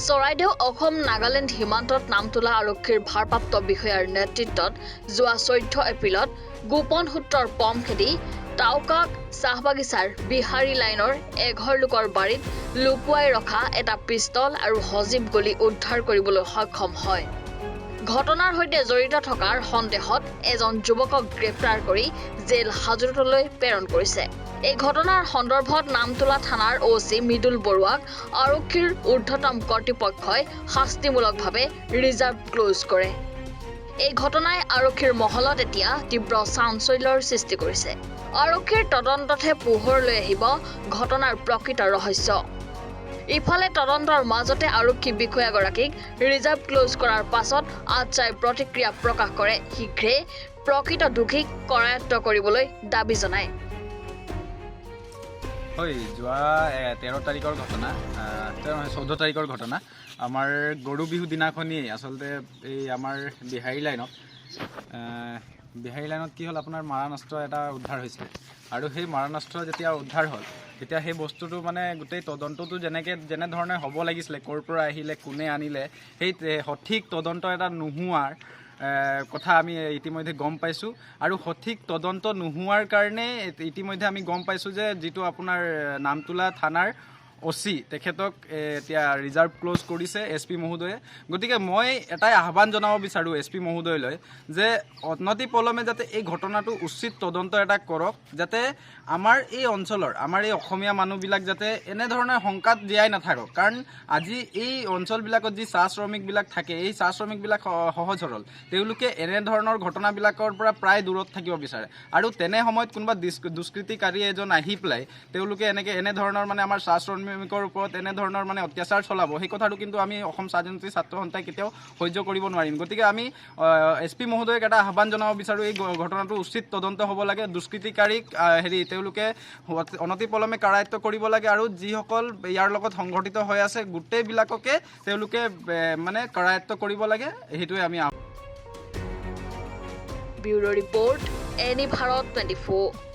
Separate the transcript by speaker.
Speaker 1: চৰাইদেউ অসম নাগালেণ্ড সীমান্তত নাম তোলা আৰক্ষীৰ ভাৰপ্ৰাপ্ত বিষয়াৰ নেতৃত্বত যোৱা 14 এপ্ৰিলত গোপন সূত্ৰৰ পম খেদি টাউকাক চাহবাগিচাৰ বিহাৰী লাইনৰ এঘৰ লোকৰ বাৰীত লুকুৱাই ৰখা এটা পিষ্টল আৰু সজীৱ গুলী উদ্ধাৰ কৰিবলৈ সক্ষম হয়। ঘটনাৰ সৈতে জড়িত থকাৰ সন্দেহত এজন যুৱকক গ্ৰেপ্তাৰ কৰি জেল হাজতলৈ প্ৰেৰণ কৰিছে। এই ঘটনাৰ সন্দৰ্ভত নামতোলা থানাৰ OC মৃদুল বৰুৱাক আৰক্ষীৰ ঊৰ্ধ্বতম কৰ্তৃপক্ষই শাস্তিমূলকভাৱে ৰিজাৰ্ভ ক্লোজ কৰে। এই ঘটনাই আৰক্ষীৰ মহলত এতিয়া তীব্ৰ চাঞ্চল্যৰ সৃষ্টি কৰিছে। আৰক্ষীৰ তদন্ততহে পোহৰ লৈ আহিব ঘটনাৰ প্ৰকৃত ৰহস্য। ইফালে তদন্তৰ মাজতে আৰক্ষী বিষয়াগৰাকীক ৰিজাৰ্ভ ক্লোজ কৰাৰ পাছত আচ্ছাই প্ৰতিক্ৰিয়া প্ৰকাশ কৰে। শীঘ্ৰে প্ৰকৃত দোষীক কৰায়ত্ব কৰিবলৈ দাবী জনায়।
Speaker 2: হয়, যোৱা 13 তাৰিখৰ ঘটনা, 14 তাৰিখৰ ঘটনা। আমাৰ গৰু বিহু দিনাখনিয়েই আচলতে এই আমাৰ বিহাৰী লাইনত কি হ'ল, আপোনাৰ মাৰণাস্ত্ৰ এটা উদ্ধাৰ হৈছিলে। আৰু সেই মাৰণাস্ত্ৰ যেতিয়া উদ্ধাৰ হ'ল, তেতিয়া সেই বস্তুটো মানে গোটেই তদন্তটো যেনেধৰণে হ'ব লাগিছিলে, ক'ৰ পৰা আহিলে, কোনে আনিলে, সেই সঠিক তদন্ত এটা নোহোৱাৰ কথা আমি ইতিমধ্যে গম পাইছোঁ। আৰু সঠিক তদন্ত নোহোৱাৰ কাৰণে ইতিমধ্যে আমি গম পাইছোঁ যে যিটো আপোনাৰ নামতোলা থানাৰ OC তেখেতক এতিয়া ৰিজাৰ্ভ ক্লোজ কৰিছে SP মহোদয়ে। গতিকে মই এটাই আহ্বান জনাব বিচাৰোঁ SP মহোদয়লৈ যে অনতি পলমে যাতে এই ঘটনাটো উচিত তদন্ত এটা কৰক, যাতে আমাৰ এই অঞ্চলৰ, আমাৰ এই অসমীয়া মানুহবিলাক যাতে এনেধৰণে শংকাত জীয়াই নাথাকক। কাৰণ আজি এই অঞ্চলবিলাকত যি চাহ শ্ৰমিকবিলাক থাকে, এই চাহ শ্ৰমিকবিলাক সহজ সৰল, তেওঁলোকে এনেধৰণৰ ঘটনাবিলাকৰ পৰা প্ৰায় দূৰত থাকিব বিচাৰে। আৰু তেনে সময়ত কোনোবা দুষ্কৃতিকাৰী এজন আহি পেলাই তেওঁলোকে এনেধৰণৰ মানে আমাৰ চাহ শ্ৰমিকৰ ওপৰত এনেধৰণৰ মানে অত্যাচাৰ চলাব, সেই কথাটো কিন্তু আমি অসম চাহ জনজাতি ছাত্ৰ সন্থাই কেতিয়াও সহ্য কৰিব নোৱাৰিম। গতিকে আমি SP মহোদয়ক এটা আহ্বান জনাব বিচাৰোঁ, এই ঘটনাটো উচিত তদন্ত হ'ব লাগে। দুষ্কৃতিকাৰীক তেওঁলোকে অনতি পলমে কাৰায়ত্ব কৰিব লাগে। আৰু যিসকল ইয়াৰ লগত সংঘটিত হৈ আছে গোটেইবিলাককে তেওঁলোকে মানে কাৰায়ত্ব কৰিব লাগে, সেইটোৱে আমি
Speaker 1: ব্যুৰো ৰিপৰ্ট, এনি ভাৰত 24।